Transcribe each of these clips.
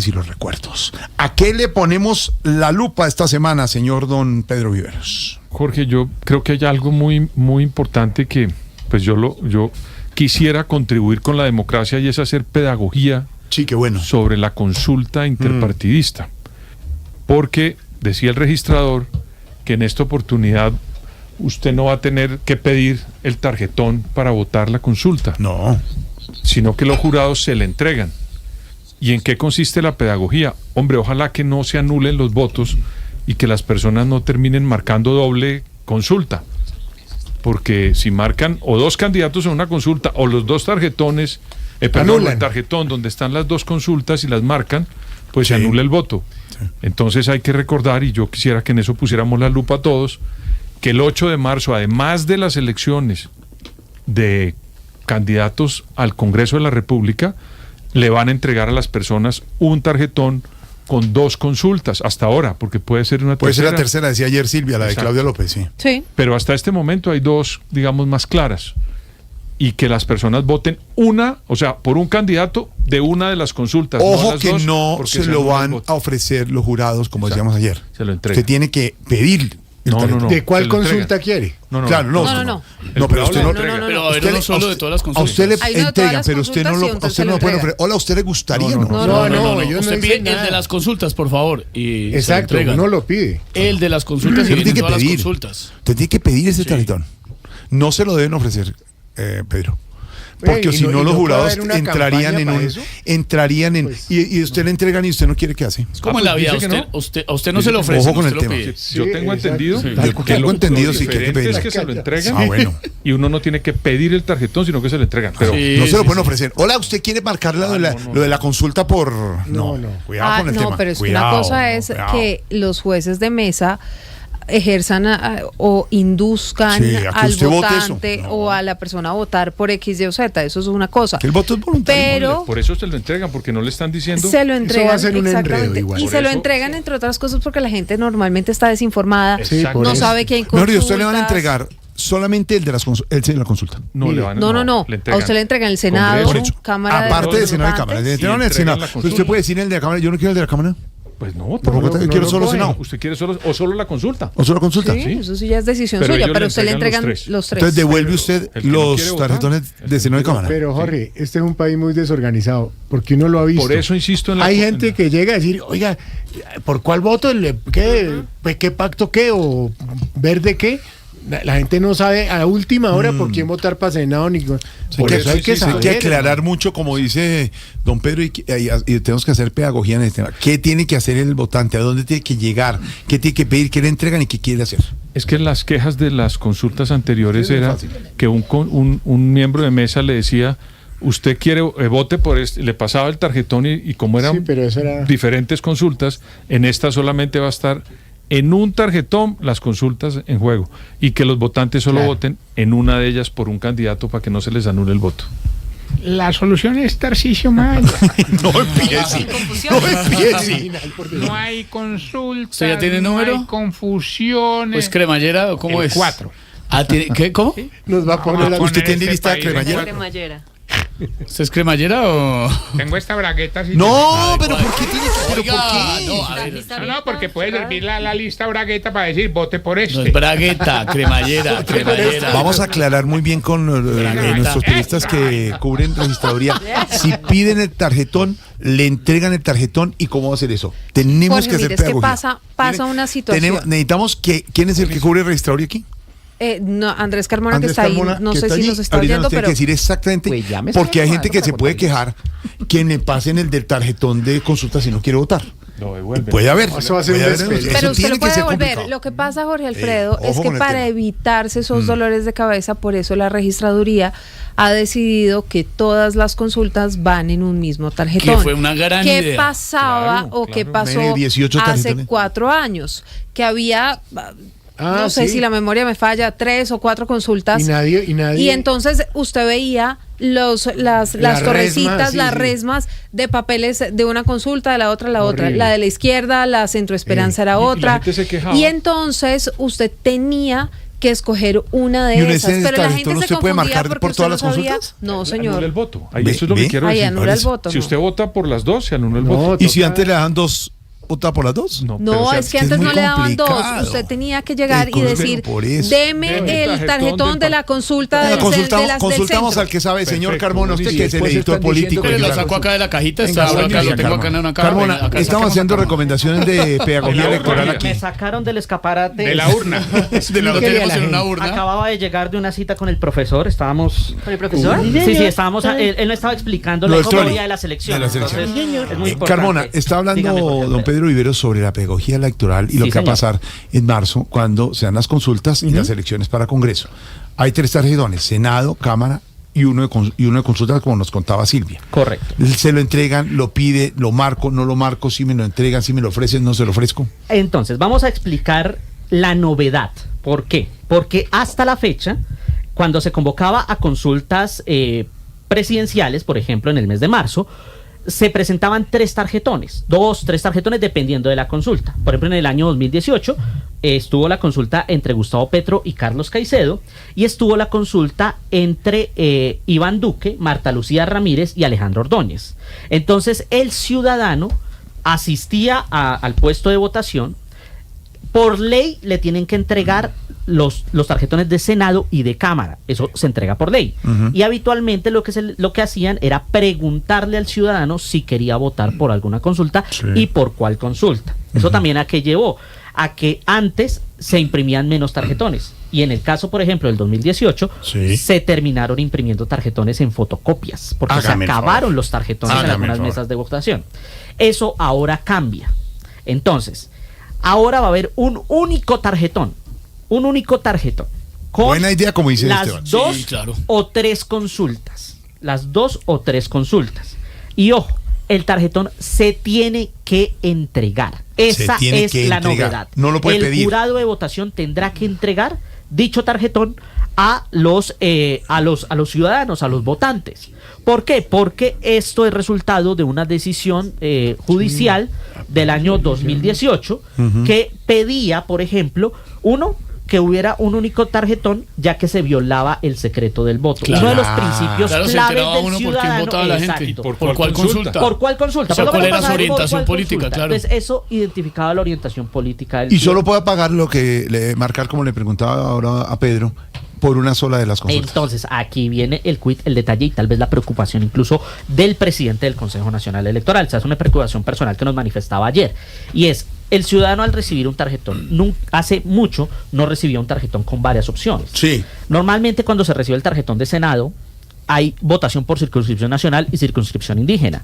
y los recuerdos. ¿A qué le ponemos la lupa esta semana, señor don Pedro Viveros? Jorge, yo creo que hay algo muy, muy importante que pues yo quisiera contribuir con la democracia, y es hacer pedagogía sobre la consulta interpartidista. Porque decía el registrador que en esta oportunidad usted no va a tener que pedir el tarjetón para votar la consulta. No. Sino que los jurados se le entregan. ¿Y en qué consiste la pedagogía? Hombre, ojalá que no se anulen los votos y que las personas no terminen marcando doble consulta. Porque si marcan o dos candidatos en una consulta o los dos tarjetones, el tarjetón donde están las dos consultas y las marcan, pues se anula el voto. Sí. Entonces hay que recordar, y yo quisiera que en eso pusiéramos la lupa a todos, que el 8 de marzo, además de las elecciones de candidatos al Congreso de la República, le van a entregar a las personas un tarjetón con dos consultas hasta ahora, porque puede ser una tercera. Puede ser la tercera, decía ayer Silvia, la de Claudia López, sí. Sí. Pero hasta este momento hay dos, digamos, más claras. Y que las personas voten una, o sea, por un candidato de una de las consultas. Ojo, no las que dos, no se lo van a ofrecer los jurados, como decíamos ayer. Se lo entrega. Usted tiene que pedir. No. ¿De cuál consulta quiere? No, pero usted no entrega. Pero a ver, no solo de todas las consultas. A usted le entregan, pero usted no lo puede ofrecer. Hola, ¿a usted le gustaría? No. Usted pide el de las consultas, por favor. Y exacto, uno lo pide. El de las consultas y viene todas las consultas. Usted tiene que pedir ese tarjetón. No se lo deben ofrecer, Pedro. Porque si no los jurados entrarían en pues, y usted le entregan y usted no quiere, ¿qué hace? Es como en la vida, a usted no se lo ofrece. Ojo con el tema. Yo tengo entendido que lo diferente es que se lo entregan y uno no tiene que pedir el tarjetón, sino que se lo entregan. Pero no se lo pueden ofrecer. Hola, ¿usted quiere marcar lo de la consulta por...? No, cuidado con el tema. No, pero es que una cosa es que los jueces de mesa ejerzan o induzcan al votante o a la persona a votar por X, Y o Z. Eso es una cosa. Que el voto es voluntario. Pero por eso se lo entregan, porque no le están diciendo. Se lo entregan, eso va a ser un exactamente. Enredo, y se lo entregan, entre otras cosas, porque la gente normalmente está desinformada, no sabe que hay consultas. No, usted le van a entregar solamente el de la consulta. No. A usted le entregan el Senado, Cámara. Aparte de Senado y Cámara. Le entregan el Senado. Usted puede decir el de la Cámara, yo no quiero el de la Cámara. Pues no, quiero solo Senado. ¿Usted quiere solo la consulta? ¿O solo consulta? Sí, eso sí ya es decisión suya, pero usted le entregan los tres. Entonces devuelve usted los tarjetones de Senado y Cámara. Pero Jorge, este es un país muy desorganizado, porque uno lo ha visto. Por eso insisto en Hay gente que llega a decir, oiga, ¿por cuál voto? ¿Qué pacto qué? ¿O verde qué? La gente no sabe a última hora por quién votar para Senado ni por eso hay que saber. Hay que aclarar mucho, como dice don Pedro, y tenemos que hacer pedagogía en este tema. ¿Qué tiene que hacer el votante? ¿A dónde tiene que llegar? ¿Qué tiene que pedir? ¿Qué le entregan y qué quiere hacer? Es que las quejas de las consultas anteriores era que un miembro de mesa le decía: usted quiere, vote por este, le pasaba el tarjetón y como eran diferentes consultas, en esta solamente va a estar en un tarjetón las consultas en juego, y que los votantes solo voten en una de ellas por un candidato para que no se les anule el voto. La solución es Tarcisio Maya. No empiece. No hay consulta. ¿Usted ya tiene número? No hay confusiones. ¿Pues cremallera o cómo es? 4. ¿Qué? ¿Cómo? Nos va a poner ¿Usted tiene lista de cremallera? ¿Usted es cremallera o...? Tengo esta bragueta. No, pero ¿por qué tiene que...? ¿Pero por qué? No, porque puede servir la lista bragueta para decir, vote por este. No es bragueta, cremallera. Vamos a aclarar muy bien con nuestros periodistas que cubren registraduría. Si piden el tarjetón, le entregan el tarjetón, ¿y cómo va a hacer eso? Tenemos que hacer pedagogía. Es que pasa una situación. Necesitamos que... ¿Quién es el que cubre registraduría aquí? No, Andrés Carmona, que está ahí, no sé si nos está oyendo, pero... Tiene que decir exactamente, porque hay gente que se puede quejar que le pasen el del tarjetón de consulta si no quiere votar. Puede haber. Eso va a ser pero usted lo puede devolver. Lo que pasa, Jorge Alfredo, es que para evitarse esos dolores de cabeza, por eso la registraduría ha decidido que todas las consultas van en un mismo tarjetón. Que fue una gran idea. ¿Qué pasaba qué pasó hace 4 años? Que había... no sé si la memoria me falla, 3 o 4 consultas. Y nadie. Y entonces usted veía las torrecitas, las resmas de papeles de una consulta, de la otra, la de la izquierda, la Centro Esperanza era otra. Y entonces usted tenía que escoger una de ¿Y esas. Pero la gente no se se puede confundía marcar porque por usted todas no las sabía. consultas? No, señor. Anula el voto. Ahí Ve, eso es lo ve. que quiero Ahí decir. anula el voto. Si no. usted vota por las dos, se anula el No, voto. ¿Y si antes le dan 2, vota por las 2? pero No, o sea, es que es antes muy no le daban complicado. 2. Usted tenía que llegar y decir, por eso. deme Deme el tarjetón de la consulta del Consultamos centro. al que sabe, señor Perfecto, Carmona, usted sí, que es el después editor están diciendo político. que Pero yo lo la- sacó acá de la cajita, Venga, está acá, lo Carmona. tengo acá en una caja. Carmona, acá estamos sacamos haciendo acá. recomendaciones de pedagogía electoral aquí. Me sacaron del escaparate. De la urna. Lo tenemos en una urna. Acababa de llegar de una cita con el profesor. Estábamos. ¿Con el profesor? Sí, estábamos. Él me estaba explicando Lo la del trolley. historia de la selección. De la selección. Entonces, es muy importante. Carmona, está hablando Dígame, Jorge don Alfredo. Pedro Viveros sobre la pedagogía electoral y lo Sí, que va a señor. pasar en marzo cuando sean las consultas y las elecciones para Congreso. Hay 3 tarjetones, Senado, Cámara y uno de consultas, como nos contaba Silvia. Correcto. Se lo entregan, lo pide, lo marco, no lo marco, si me lo entregan, si me lo ofrecen, no se lo ofrezco. Entonces, vamos a explicar la novedad. ¿Por qué? Porque hasta la fecha, cuando se convocaba a consultas presidenciales, por ejemplo, en el mes de marzo, se presentaban 3 tarjetones, 2, 3 tarjetones dependiendo de la consulta. Por ejemplo, en el año 2018 estuvo la consulta entre Gustavo Petro y Carlos Caicedo, y estuvo la consulta entre Iván Duque, Marta Lucía Ramírez y Alejandro Ordóñez. Entonces, el ciudadano asistía al puesto de votación. Por ley le tienen que entregar los tarjetones de Senado y de Cámara. Eso se entrega por ley. Y habitualmente lo que hacían era preguntarle al ciudadano si quería votar por alguna consulta y por cuál consulta. Eso también a qué llevó, a que antes se imprimían menos tarjetones. Y en el caso, por ejemplo, del 2018, Sí. se terminaron imprimiendo tarjetones en fotocopias, porque Hágame el se acabaron favor. los tarjetones en Hágame el algunas favor. mesas de votación. Eso ahora cambia. Entonces, ahora va a haber un único tarjetón. Un único tarjetón. Con Buena idea, como dice las Esteban. 2 Sí, claro. o 3 consultas. Las 2 o 3 consultas. Y ojo, el tarjetón se tiene que entregar. Esa tiene es que la entregar. novedad. No lo puede el pedir. jurado de votación tendrá que entregar dicho tarjetón a los ciudadanos, a los votantes. ¿Por qué? Porque esto es resultado de una decisión judicial del año 2018 que pedía, por ejemplo, que hubiera un único tarjetón, ya que se violaba el secreto del voto. Claro. Uno de los principios Claro, se claves enteraba del uno por quién ciudadano. votaba la gente. Exacto. ¿Por cuál consulta? ¿Por cuál consulta? O sea, Pero ¿cuál lo que era pasa su es por orientación cuál política? consulta. Claro. Entonces, eso identificaba la orientación política del Y solo ciudadano. puede pagar lo que le marcar, como le preguntaba ahora a Pedro, por una sola de las consultas. Entonces, aquí viene el quid, el detalle y tal vez la preocupación incluso del presidente del Consejo Nacional Electoral. O sea, es una preocupación personal que nos manifestaba ayer. Y es, el ciudadano al recibir un tarjetón, hace mucho no recibía un tarjetón con varias opciones. Sí. Normalmente cuando se recibe el tarjetón de Senado, hay votación por circunscripción nacional y circunscripción indígena.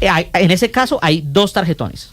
En ese caso hay 2 tarjetones.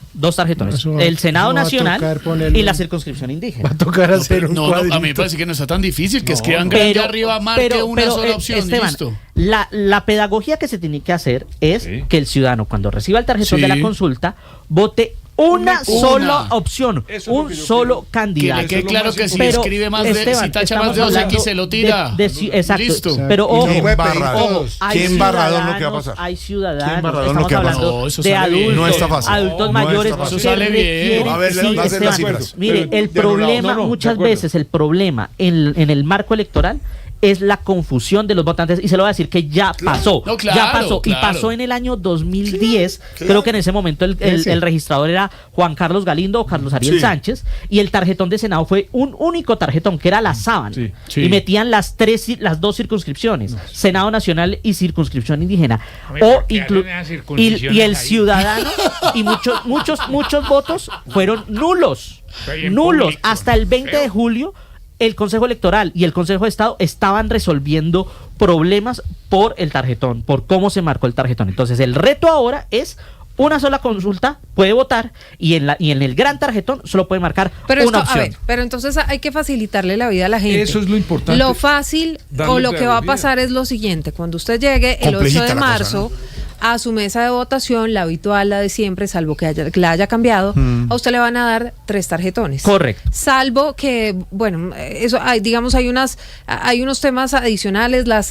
Eso va- El Senado eso va a Nacional tocar ponerlo- y la circunscripción indígena. Va a tocar hacer un No, cuadrito. a mí me parece que no está tan difícil, que escriban grande arriba, marque una sola opción, Esteban, listo. la pedagogía que se tiene que hacer es Sí. que el ciudadano, cuando reciba el tarjetón Sí. de la consulta, vote una sola opción, Eso es lo un que yo solo quiero. candidato. Que le quede lo claro más que si importante. escribe más de, Esteban, si tacha estamos más de 2 hablando X se lo tira. exacto. Listo. Pero Y no ojo, puede pedir embarrador. todos. hay ¿Qué embarrador lo que va a ciudadanos, pasar? hay ¿Qué ciudadanos, embarrador estamos lo que va a pasar? hablando No, eso de sale bien. adultos, No está fácil. adultos No mayores está fácil. que Eso sale bien. requieren- A ver, sí, va a ser las Esteban, cifras. mire, Pero el de un lado, problema, no, de muchas acuerdo. veces el problema en el marco electoral es la confusión de los votantes, y se lo voy a decir que ya pasó, No, claro, ya pasó, y claro. pasó en el año 2010, creo que en ese momento el registrador era Juan Carlos Galindo o Carlos Ariel Sí. Sánchez, y el tarjetón de Senado fue un único tarjetón, que era la sábana, Sí, sí. y metían las 2 circunscripciones, Senado Nacional y circunscripción indígena, Hombre, ¿por qué hacen esas y circunscripciones el ahí? ciudadano, y muchos votos fueron nulos, Pero y en nulos, público, hasta el 20 de feo. julio. El Consejo Electoral y el Consejo de Estado estaban resolviendo problemas por el tarjetón, por cómo se marcó el tarjetón. Entonces, el reto ahora es una sola consulta, puede votar, y en el gran tarjetón solo puede marcar Pero una esto, a opción. ver, pero entonces hay que facilitarle la vida a la gente. Eso es lo importante. Lo fácil Darle o lo que va a pedagogía. pasar es lo siguiente: cuando usted llegue el 8 Complejita de la cosa, marzo a su mesa de votación, la habitual, la de siempre, salvo que la haya cambiado, a usted le van a dar 3 tarjetones. Correcto. Salvo que, bueno, eso hay, digamos, hay unos temas adicionales, las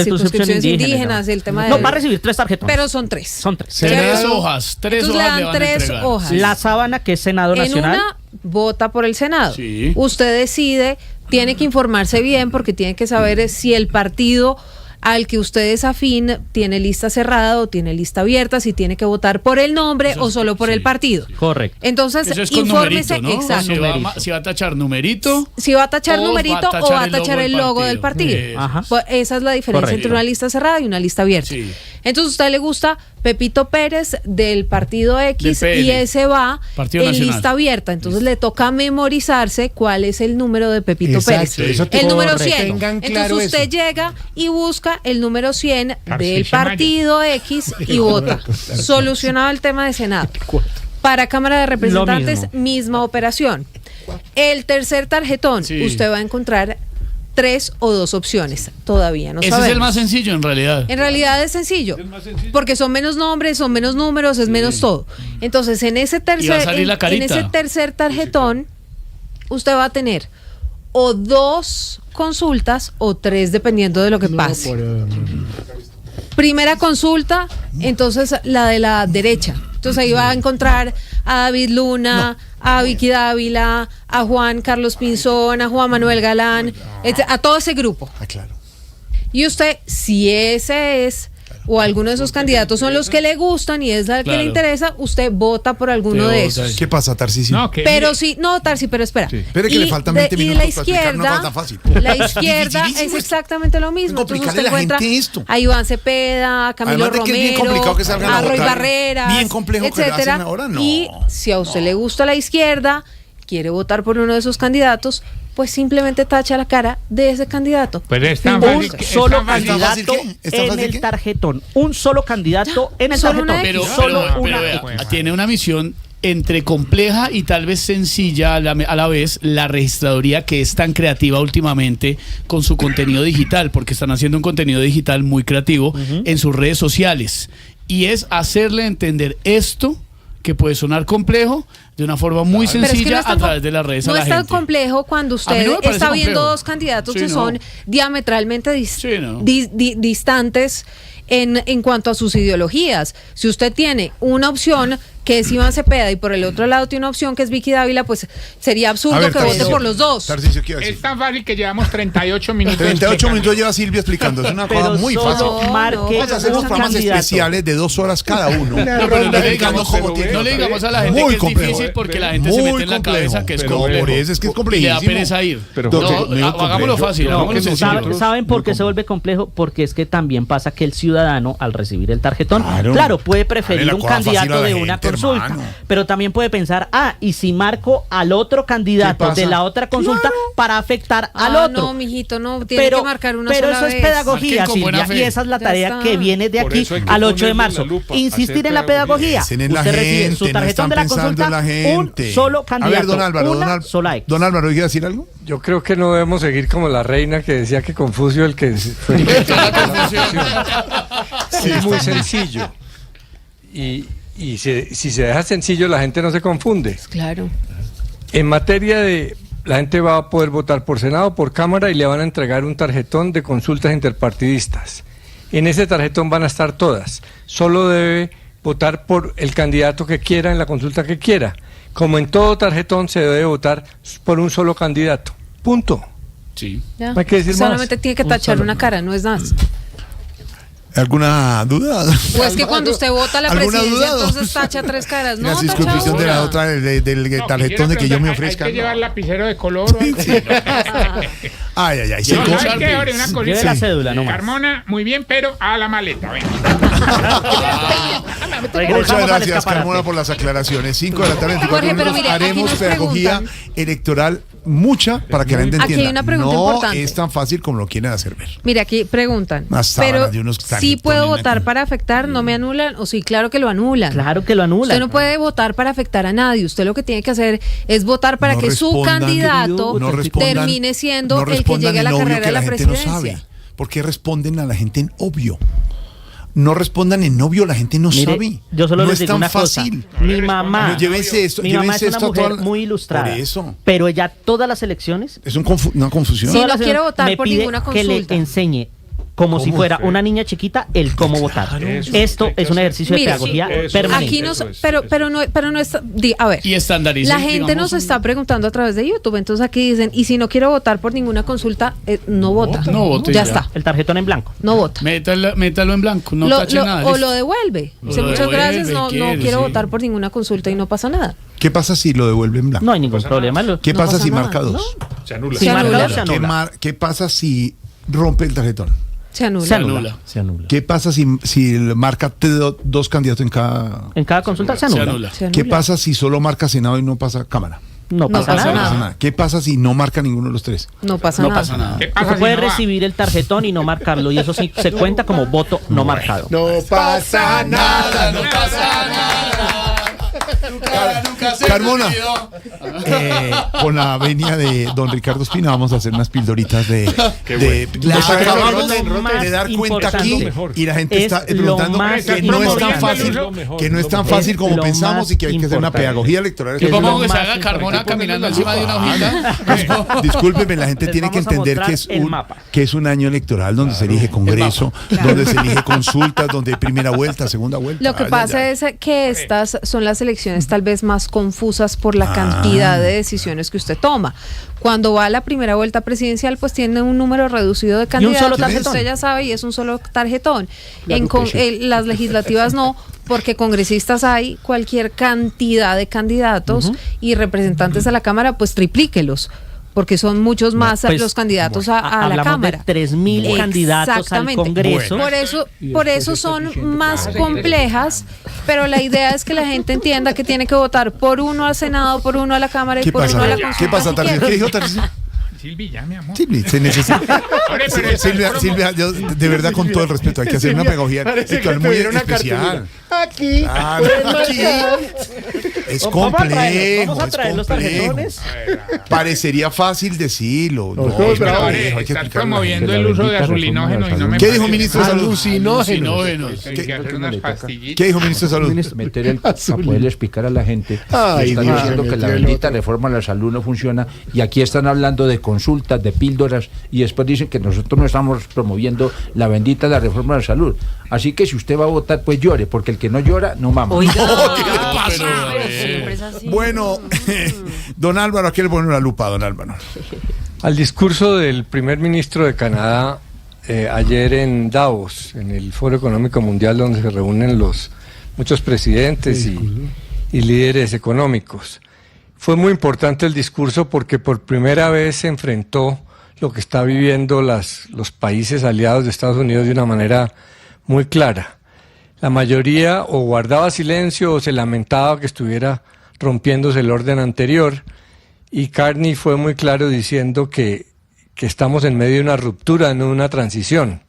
circunscripciones indígenas, el tema de... No, va a recibir 3 tarjetones. Pero son 3. Son 3. Tres hojas, tres Entonces le hojas le dan van a 3 entregar. hojas. La sábana, que es Senado En Nacional. una vota por el Senado. Sí. Usted decide, tiene que informarse bien porque tiene que saber si el partido al que usted es afín tiene lista cerrada o tiene lista abierta, si tiene que votar por el nombre o solo por el partido. Correcto. Entonces, Eso es con infórmese, numerito, ¿no? exacto. Si va a tachar numerito. Si va a tachar o numerito o va a tachar el logo del partido. Ajá. Pues esa es la diferencia Correcto. entre una lista cerrada y una lista abierta. Sí. Entonces, a usted le gusta Pepito Pérez del partido X Del PL. y ese va Partido en Nacional. lista abierta. Entonces, le toca memorizarse cuál es el número de Pepito Exacto, Pérez. eso te- El número correcto. 100. Tengan Entonces, claro usted eso. llega y busca el número 100 del Tarcisio Maya. partido X y vota. Solucionado el tema de Senado. Para Cámara de Representantes, mismo. misma operación. El tercer tarjetón, Sí. usted va a encontrar 3 o 2 opciones. Todavía no Ese sabemos. es el más sencillo en realidad. En realidad es sencillo, porque son menos nombres, son menos números, es menos todo. Entonces, en ese Y va a tercer, salir la en carita. ese tercer tarjetón, usted va a tener o 2 consultas o 3, dependiendo de lo que pase. Primera consulta, entonces la de la derecha. Entonces ahí va a encontrar a David Luna, a Vicky Dávila, a Juan Carlos Pinzón, a Juan Manuel Galán, a todo ese grupo. Ah, claro. Y usted, si ese es, o alguno de esos candidatos son los que le gustan y es la que Claro. le interesa, usted vota por alguno Te de vota. esos. ¿Qué pasa, Tarcisio? No, que Pero mire, sí, no, Tarsi, pero espera. Sí. Espere que le faltan 20 y de minutos la para explicar una izquierda, cosa tan fácil. la izquierda Dificilísimo es esto. exactamente lo mismo. Es complicarle Entonces usted a la encuentra gente esto. a Iván Cepeda, a Camilo Además de que es bien Romero, complicado que salgan a a Roy votar. Barreras, Bien complejo que lo etcétera. hacen ahora, no. Y si a usted le gusta la izquierda, quiere votar por uno de esos candidatos, pues simplemente tacha la cara de ese candidato. Pues es tan Un fácil que- es solo tan fácil. ¿Está fácil candidato qué? ¿Está en fácil el qué? tarjetón. Un solo candidato en el Solo una tarjetón. X. Pero vea, tiene una misión entre compleja y tal vez sencilla a la vez, la registraduría, que es tan creativa últimamente con su contenido digital, porque están haciendo un contenido digital muy creativo en sus redes sociales. Y es hacerle entender esto, que puede sonar complejo, de una forma muy Pero es que sencilla no es tan a través de las redes no a la es tan gente. complejo cuando A mí usted no me parece está viendo complejo. dos candidatos Sí, que no. son diametralmente Sí, no. distantes en cuanto a sus ideologías. Si usted tiene una opción que es Iván Cepeda y por el otro lado tiene una opción que es Vicky Dávila, pues sería absurdo A ver, que vote Tarcisio. por los dos. Tarcisio, ¿qué iba a decir? Es tan fácil que llevamos 38 minutos. 38 explicando. minutos lleva Silvia explicando. Es una cosa Pero muy solo fácil. marque Vamos a hacer unos un programas candidato. especiales de 2 horas cada uno. No, pero no le Explicando digamos, cómo tiene- no le digamos a la gente Muy que es complejo. difícil porque la gente se Muy mete en la complejo. cabeza que es Pero complejo. por eso es que es Y le da complejísimo. pereza ir. Pero, No, Jorge, medio hagámoslo complejo. fácil, No, hagámoslo que sencillo. nosotros- ¿Saben por qué muy se vuelve complejo? Porque es que también pasa que el ciudadano, al recibir el tarjetón, Claro. claro, puede Dale preferir la un cosa fácil a candidato la de una gente, consulta, hermano. pero también puede pensar, y si marco al otro ¿Qué candidato pasa? de la otra consulta para afectar al Ah, otro. no, mijito, no, tiene que marcar una pero sola eso vez. es pedagogía, Marquen con buena Silvia, fe. y esa es la Ya tarea está. que viene de Por aquí eso hay que al 8 de ponerle marzo. la lupa, Insistir hacer en la pedagogía. Piensen en la Usted recibe gente, su no tarjetón están de la pensando consulta, en la gente. un solo A candidato, ver, don Álvaro, una sola X. Don Álvaro, ¿quiere decir algo? Yo creo que no debemos seguir como la reina que decía que Confucio el que fue el que Inventó la confusión. es muy sencillo. Y si se deja sencillo, la gente no se confunde. Claro. En materia de... La gente va a poder votar por Senado, por Cámara y le van a entregar un tarjetón de consultas interpartidistas. En ese tarjetón van a estar todas. Solo debe votar por el candidato que quiera en la consulta que quiera. Como en todo tarjetón se debe votar por un solo candidato. Punto. Sí. Ya. No hay que decir Solamente más. tiene que tachar una cara, no es más. ¿Alguna duda? Pues que cuando usted vota la ¿Alguna presidencia, duda? entonces tacha 3 caras. No, La tacha circunscripción de la una. otra, del No, tarjetón de que yo me ofrezca. Hay que llevar lapicero de color o algo. Ay, ay, ay. Sí, No, con ¿sabes qué, Sharpie. Jorge? Una Lleve cosita. la cédula nomás. Carmona, muy bien, pero a la maleta. Venga. Regresamos Muchas al gracias, escaparate. Carmona, por las aclaraciones. 5 de la tarde, 24 Jorge, pero minutos. mire, aquí Haremos nos pedagogía preguntan. electoral mucha para que la gente Aquí hay entienda. una pregunta no importante. es tan fácil como lo quieren hacer ver. Mire, aquí preguntan. Unas sábanas Pero de unos sí tarjetones, puedo una votar cosa. para afectar, no me anulan, o sí, claro que lo anulan. Claro que lo anula. Usted no puede votar para afectar a nadie. Usted lo que tiene que hacer es votar para No que su respondan, candidato no respondan, termine siendo no el que respondan llegue a la en obvio carrera que de la gente presidencia. no sabe. ¿Por qué responden a la gente en obvio? No respondan en obvio, la gente no Mire, sabe. yo solo no les es digo tan una cosa. fácil. Mi mamá, No, llévense esto, mi mamá es llévense una esto a mujer toda la- muy ilustrada. Por eso. Pero ella todas las elecciones Es una confusión. Sí, todas no las quiero elecciones votar me por pide ninguna que le consulta. enseñe como si fuera una niña chiquita el cómo votar. Esto es un ejercicio de pedagogía permanente. Aquí pero no está, a ver. Y estandarizar. La gente nos está preguntando a través de YouTube, entonces aquí dicen, y si no quiero votar por ninguna consulta, no vota. No vote. Ya está. El tarjetón en blanco. No vota. Métalo en blanco, no tache nada. O lo devuelve. Muchas gracias, no quiero votar por ninguna consulta y no pasa nada. ¿Qué pasa si lo devuelve en blanco? No hay ningún problema. ¿Qué pasa si marca 2? ¿No? Se anula. Si marca 2, se anula. ¿Qué pasa si rompe el tarjetón? Se anula. Se anula. ¿Qué pasa si marca 2 candidatos en cada consulta? Se anula. ¿Qué pasa si solo marca Senado y no pasa Cámara? No pasa nada. ¿Qué pasa si no marca ninguno de los 3? No pasa nada. ¿Qué pasa Se si puede no va? recibir el tarjetón y no marcarlo, y eso sí se cuenta como voto no marcado. No pasa nada, no pasa nada. Carmona, con la venia de don Ricardo Espina vamos a hacer unas pildoritas de nos acabamos de dar cuenta aquí y la gente está preguntando que no es tan fácil como pensamos y que hay que hacer una pedagogía electoral. ¿Qué vamos a que se haga Carmona caminando encima de una hojita? Discúlpeme, la gente tiene que entender que es un año electoral donde se elige Congreso, donde se elige consultas, donde hay primera vuelta, segunda vuelta. Lo que pasa es que estas son las elecciones tal vez más confusas por la cantidad de decisiones que usted toma. Cuando va a la primera vuelta presidencial, pues tiene un número reducido de candidatos. Y un solo tarjetón. Usted ya sabe, y es un solo tarjetón. Claro Las legislativas no, porque congresistas hay cualquier cantidad de candidatos y representantes a la Cámara, pues triplíquelos. Porque son muchos más los candidatos a la Cámara. De 3.000 candidatos al Congreso. Por eso son más complejas, pero la idea es que la gente entienda que tiene que votar por uno al Senado, por uno a la Cámara y por uno a la consulta. ¿Qué pasa, Tarcísio? ¿Qué dijo Tarcísio? Silvi, ya, mi amor. Silvi, se necesita. Silvia, yo, de verdad, con todo el respeto, hay que hacer una pedagogía electoral muy especial. Aquí. Es complejo. Vamos a traer los tarjetones. Parecería fácil decirlo. No, Nosotros, es pero complejo, Ahora, hay que estás explicarlo. promoviendo el uso de azulinógeno y no me ¿Qué dijo parece. ministro de Salud? Alucinógenos. Hay que hacer unas pastillitas. ¿Qué dijo ministro de Salud? Meter para poderle explicar a la gente. Ay, Están Dios, diciendo se que la metió el bendita otro. reforma a la salud no funciona y aquí están hablando de consultas, de píldoras y después dicen que nosotros no estamos promoviendo la bendita la reforma a la salud. Así que si usted va a votar, pues llore, porque el que no llora no mama. ¿Qué le pasa? Siempre es así. Bueno, don Álvaro, aquí le pone una lupa, don Álvaro. Al discurso del primer ministro de Canadá ayer en Davos, en el Foro Económico Mundial, donde se reúnen muchos presidentes y líderes económicos. Fue muy importante el discurso porque por primera vez se enfrentó lo que está viviendo los países aliados de Estados Unidos de una manera muy clara. La mayoría o guardaba silencio o se lamentaba que estuviera rompiéndose el orden anterior, y Carney fue muy claro diciendo que estamos en medio de una ruptura, no de una transición,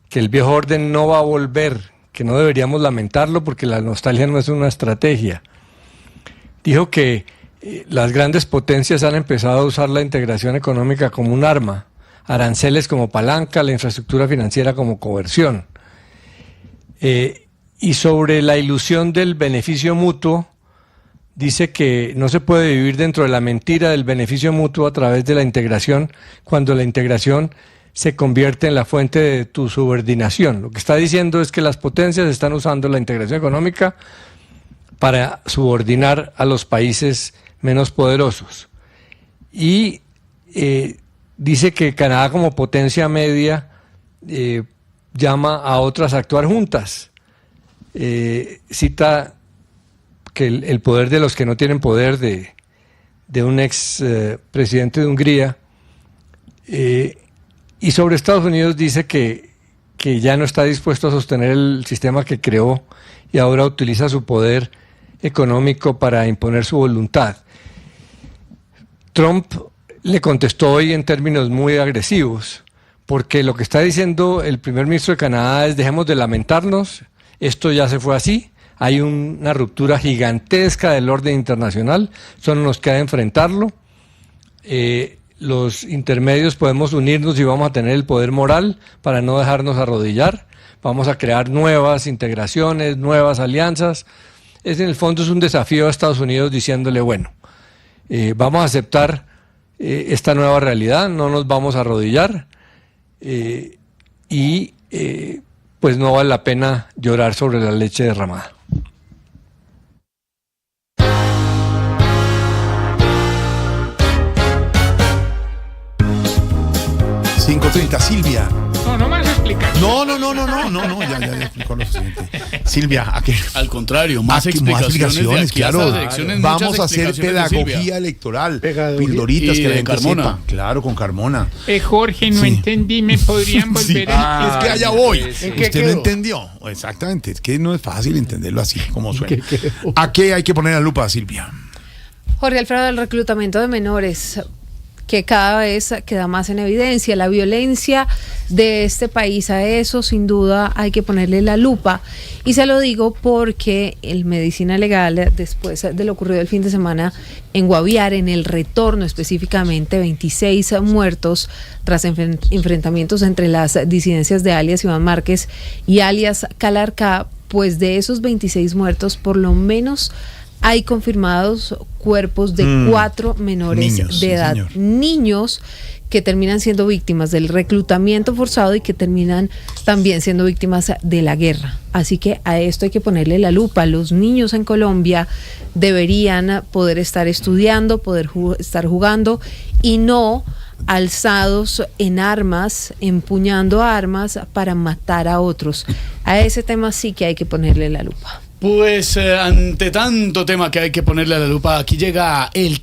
que el viejo orden no va a volver, que no deberíamos lamentarlo porque la nostalgia no es una estrategia. Dijo que las grandes potencias han empezado a usar la integración económica como un arma, aranceles como palanca, la infraestructura financiera como coerción. Y sobre la ilusión del beneficio mutuo, dice que no se puede vivir dentro de la mentira del beneficio mutuo a través de la integración, cuando la integración se convierte en la fuente de tu subordinación. Lo que está diciendo es que las potencias están usando la integración económica para subordinar a los países menos poderosos. Y dice que Canadá, como potencia media, llama a otras a actuar juntas. Cita que el poder de los que no tienen poder, de un ex presidente de Hungría, y sobre Estados Unidos dice que ya no está dispuesto a sostener el sistema que creó y ahora utiliza su poder económico para imponer su voluntad. Trump le contestó hoy en términos muy agresivos, porque lo que está diciendo el primer ministro de Canadá es: dejemos de lamentarnos, esto ya se fue así, hay una ruptura gigantesca del orden internacional, solo nos queda enfrentarlo, los intermedios podemos unirnos y vamos a tener el poder moral para no dejarnos arrodillar, vamos a crear nuevas integraciones, nuevas alianzas. En el fondo es un desafío a Estados Unidos diciéndole: bueno, vamos a aceptar esta nueva realidad, no nos vamos a arrodillar, y pues no vale la pena llorar sobre la leche derramada. 5:30, Silvia. No más explicar. No, ya explicó lo suficiente. Silvia, ¿a qué? Al contrario, más explicaciones, claro. Vamos a hacer pedagogía electoral. Pildoritas que la gente sepa. Claro, con Carmona. Jorge, no entendí, ¿me podrían volver a...? Es que allá voy. Usted no entendió. Exactamente, es que no es fácil entenderlo así como suena. ¿A qué hay que poner la lupa, Silvia? Jorge Alfredo, el reclutamiento de menores, que cada vez queda más en evidencia, la violencia de este país, a eso sin duda hay que ponerle la lupa. Y se lo digo porque el Medicina Legal, después de lo ocurrido el fin de semana en Guaviare, en el retorno específicamente, 26 muertos tras enfrentamientos entre las disidencias de alias Iván Márquez y alias Calarcá, pues de esos 26 muertos, por lo menos hay confirmados cuerpos de 4 menores de edad, niños que terminan siendo víctimas del reclutamiento forzado y que terminan también siendo víctimas de la guerra. Así que a esto hay que ponerle la lupa. Los niños en Colombia deberían poder estar estudiando, poder estar jugando y no alzados en armas, empuñando armas para matar a otros. A ese tema sí que hay que ponerle la lupa. Pues ante tanto tema que hay que ponerle la lupa, aquí llega el